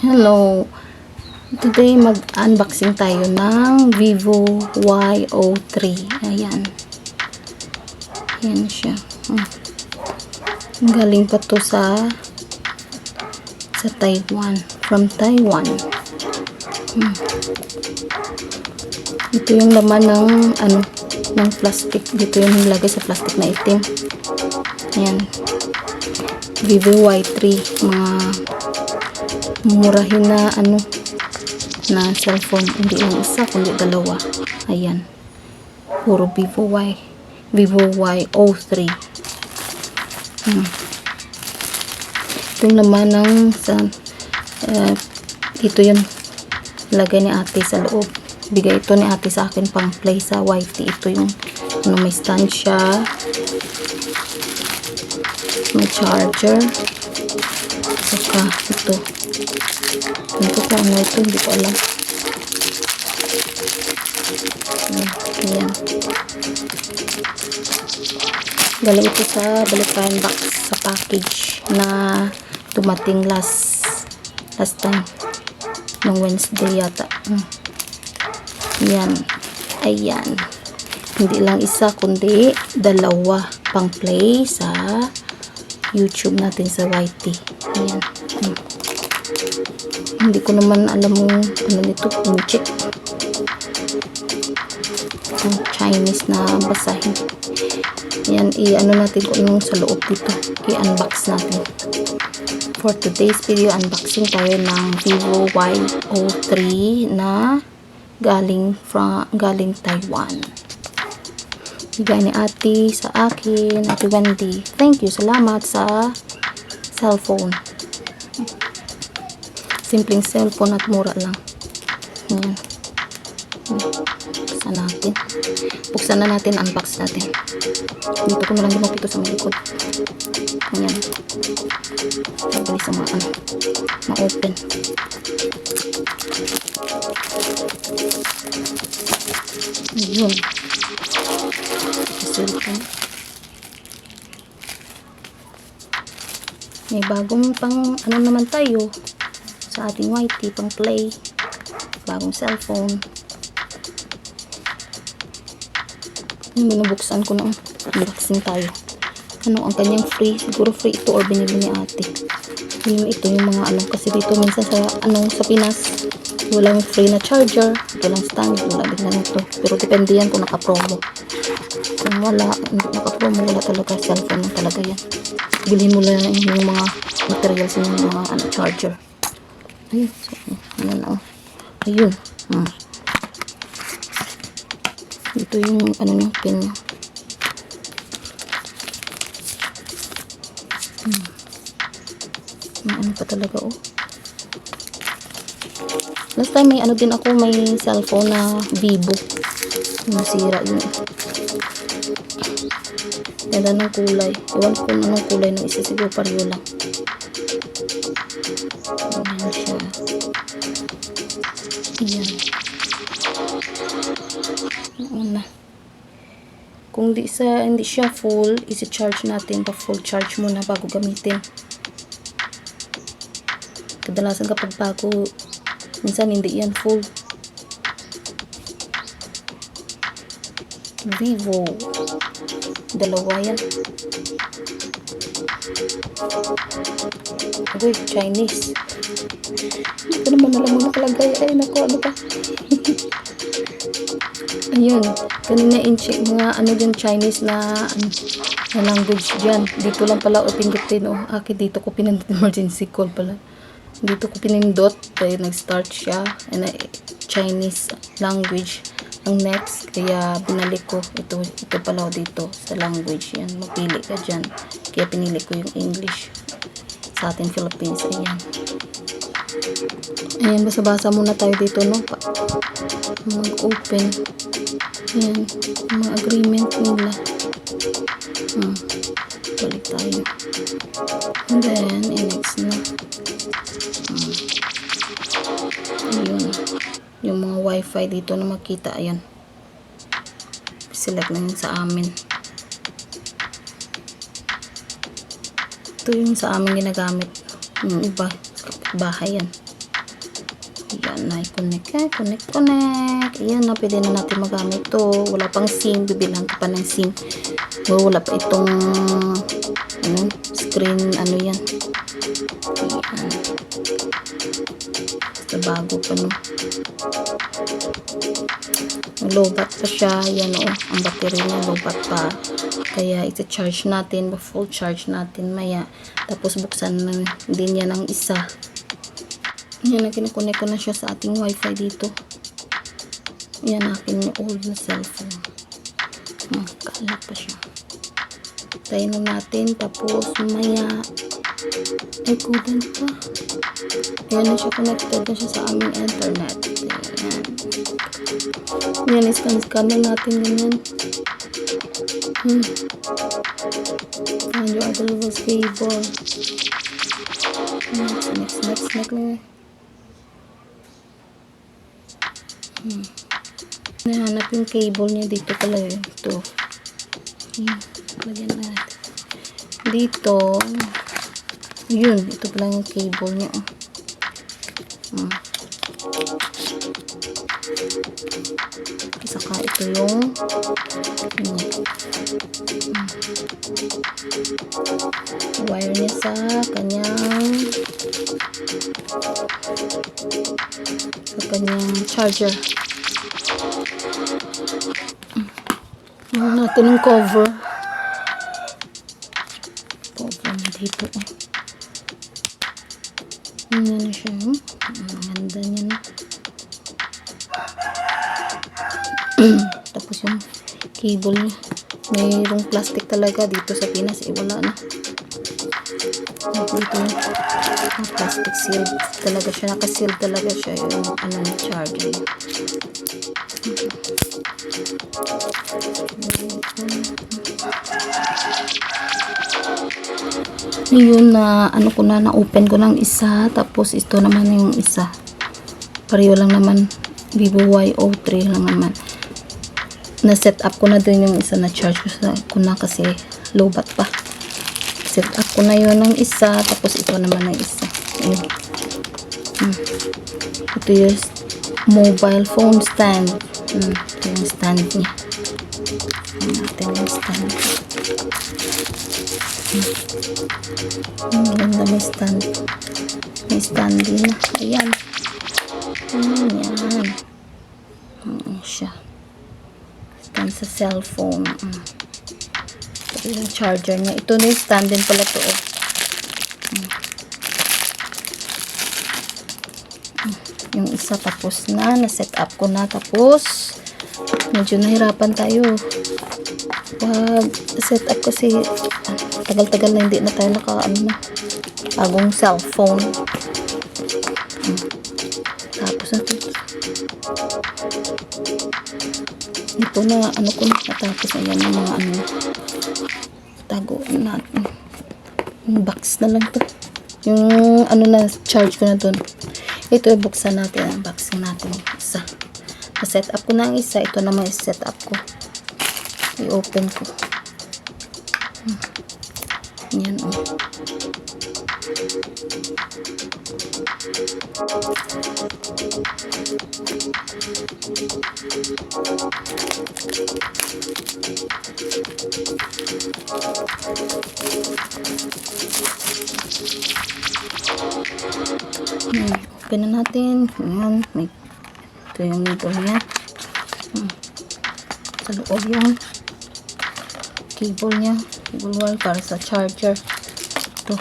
Hello! Today mag-unboxing tayo ng Vivo Y03. Ayan. Ayan siya. Galing pa to sa Taiwan. From Taiwan. Ito yung laman ng plastic. Dito yung nilagay sa plastic na itim. Ayan. Vivo Y3. Mga murahin na na cellphone, hindi lang isa kundi dalawa. Ayan, puro Vivo Y03. Ito yung laman ng dito yung lagay ni ate sa loob. Bigay ito ni ate sa akin pang play sa YT. Ito yung may stand siya, may charger, saka ito ko ano ito, hindi ko alam. Ayan. Galing ito sa balikayan box sa package na dumating last time nung Wednesday yata. Ayan. Hindi lang isa kundi dalawa pang play sa YouTube natin sa YT. Ayan. Hindi ko naman alam mo nito, check ang Chinese na basahin. Yan, natin kung anong sa loob dito. I-unbox natin. For today's video, unboxing tayo ng Vivo Y03 na galing Taiwan. Bigay ni ate sa akin, ate Wendy. Thank you, salamat sa cellphone. Simpleng cellphone at mura lang. Ayan. Buksan na natin, unbox natin. Dito ko na lang din ito sa may likod. Ayan. Pagbilis sa mga ma-open. Ayun. Cellphone. May bagong pang naman tayo sa ating YT pang play, bagong cellphone. Binubuksan ko na, unboxing tayo. Ang kanyang free, siguro free ito or binili ni ate. Ito yung mga kasi dito minsan sa Pinas walang free na charger, walang stand, wala din na nito. Pero depende yan kung naka-promo. Kung wala, naka-promo, wala talaga, cellphone lang talaga yan. Bilhin mo lang yung mga materials ng mga charger. Ayun, so, ayun. Ito yung yung pin niya. May pa talaga last time may din ako, may cellphone na Vivo. Nasira yun. Ganda ng kulay. Iwan ko na ng kulay ng isa, siguro pareho lang. Ayan siya. Ayan. Kung hindi siya full, isi-charge natin. Pa-full charge muna bago gamitin. Kadalasan kapag bago, minsan hindi yan full. Vivo. Dalawa yan. Agoy, Chinese. Hindi ko naman alam mo nakalagay. Ay, naku, ano pa? Ayun. Kanina in-check mga yung Chinese na language dyan. Dito lang pala pindutin. Akin dito ko pinindot emergency call pala. Dito ko pinindot. Kaya nag-start siya. Chinese language ang next, kaya binalik ko ito pala dito sa language. Yan, mapili ka dyan, kaya pinili ko yung English sa ating Philippines. Ayan, basa-basa muna tayo dito, mag-open. Ayan, mga agreement nila. Balik tayo, and then next na ayun, yung mga wifi dito na makita. Ayan, select na yun sa amin. Ito yung sa amin ginagamit. Yung iba, sa bahay yan. Yan na, connect. Ayan na, pwede na natin magamit to. Wala pang SIM, bibilang ko pa ng SIM. Wala pa itong screen, yan. Ayan. Basta bago pa, no. Low-bat pa siya. Yan, ang battery niya, low-bat pa. Kaya ita-charge natin, full charge natin maya. Tapos buksan na din yan ang isa. Yan na, kinukonnect ko na siya sa ating wifi dito. Yan akin yung old na cellphone. Kaalat pa siya. Tayo na natin. Tapos maya ay kudan pa. Ayan na siya, connected na siya sa aming internet. Ayan. Yan, iscan na natin ganyan. And your other was cable. Next. Nahanap yung cable niya dito pala yun. Ito. Lagyan natin. Dito. Yun. Ito pala yung cable niya. Saka ito yung wire niya sa kanyang charger. Yung natin yung cover dito. Yan na siya. Ganda niya na. Tapos yung cable niya, mayroong plastic talaga dito sa Pinas, wala na. Dito yung plastic seal talaga siya, naka-seal talaga siya yung charger niya. Yun na na-open ko ng isa, tapos ito naman yung isa. Pareho lang naman, Vivo Y03 lang naman. Na-set up ko na din yung isa, na charge ko na kasi low bat pa. Set up ko na yun ng isa, tapos ito naman ng isa. Ayun. Ito yung mobile phone stand. Ito yung stand niya. Natin yung stand. Maganda, may stand. May stand din na. Ayan. Ayan. Ayan siya. Stand sa cellphone. Ito yung charger niya. Ito na yung stand din pala to. Yung isa tapos na-set up ko na. Tapos medyo nahirapan tayo pag set up kasi tagal-tagal na hindi na tayo bagong cellphone. Tapos ito na ko na natapos. Ayan yung mga tago natin. Yung box na lang to, yung na charge ko na dun. Ito buksan natin ang boxing natin isa. Na-set up ko na ang isa, ito naman i-set up ko, i-open ko. Yan open na natin. Ayan, ito yung needle niya. Sa loob yung cable niya, cable wire para sa charger. Ito,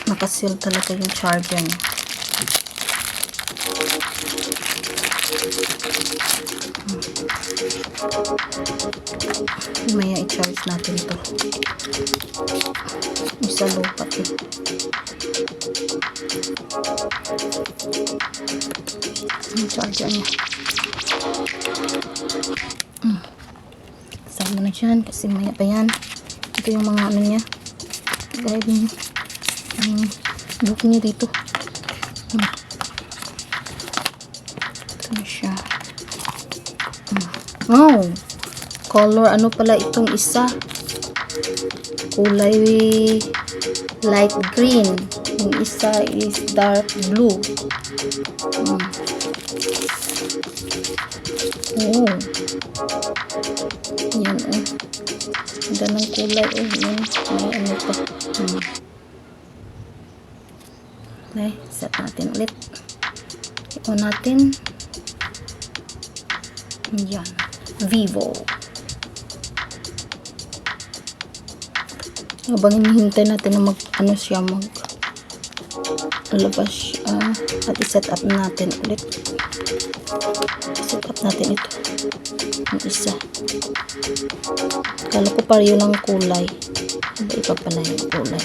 nakasil talaga yung charger niya. Maya i-charge natin ito. Isa lopat eh. Yung charger niya. Sama na dyan kasi maya pa yan. Ito yung mga niya. Guide niya. Buki niya dito. Ito na siya. Oh! Color pala itong isa. Kulay light green. Yung isa is dark blue. Oh. Yan, oh. Ganda ng kulay, oh. Yan. May ano pa. Okay, set natin ulit. On natin. Yan. Vivo. Habang hinihintay natin na ano siya labas at i-set up natin ulit. Set up natin ito. Yung isa. Kala ko pareho ng kulay. Iba pala yung kulay.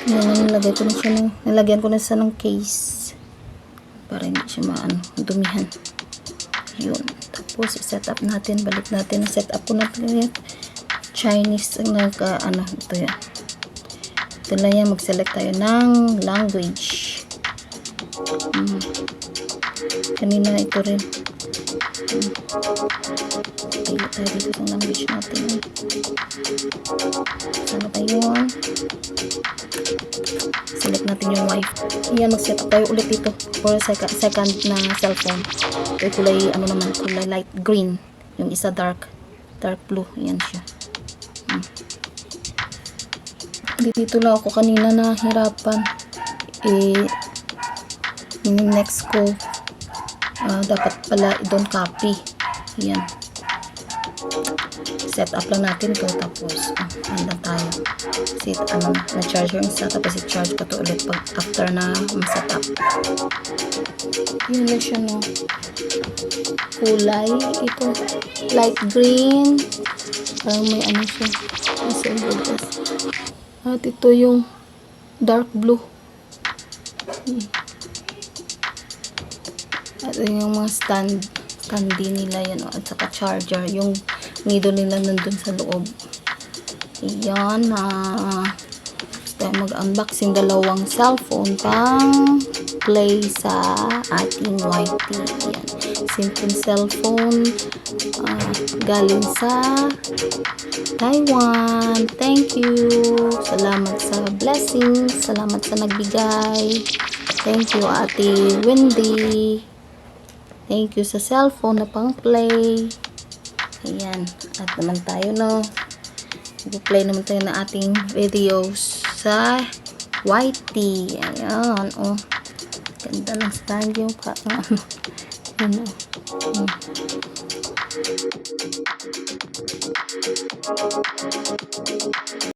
Yan, nilagyan ko na siya ng case para hindi siya dumihan. Yun. Tapos i-set up natin, balik natin. Na-set up ko natin Chinese ito yan. Ito lang yan, mag-select tayo ng language. Kanina ito rin. Pili tayo dito sa language natin. Sana ba yun? Select natin yung wifi. Ayan, mag-set up tayo ulit dito for second na cellphone. Ito kulay, kulay light green. Yung isa dark blue. Ayan siya. Dito lang ako kanina nahirapan. Next ko, dapat pala i-don't copy. Ayan. Set up lang natin to, tapos handa tayo. Kasi na-charge yung isa, tapos i-charge ko to ulit pag after na ma-set up. Yun na siya, no. Kulay. Ito, light green. Parang may siya. At ito yung dark blue. At yung mga standee nila yan, at saka charger. Yung middle nila nandun sa loob. Ayan, tayo mag-unboxing dalawang cellphone pang play sa ating YT. Ayan. Simple cellphone, galing sa Taiwan. Thank you. Salamat sa blessings. Salamat sa nagbigay. Thank you, Ate Wendy. Thank you sa cellphone na pang play. Ayan. At naman tayo, no. Mag-play naman tayo na ating videos sa YT. Ayan. Oh. Ganda ng stand yung Ayan, oh.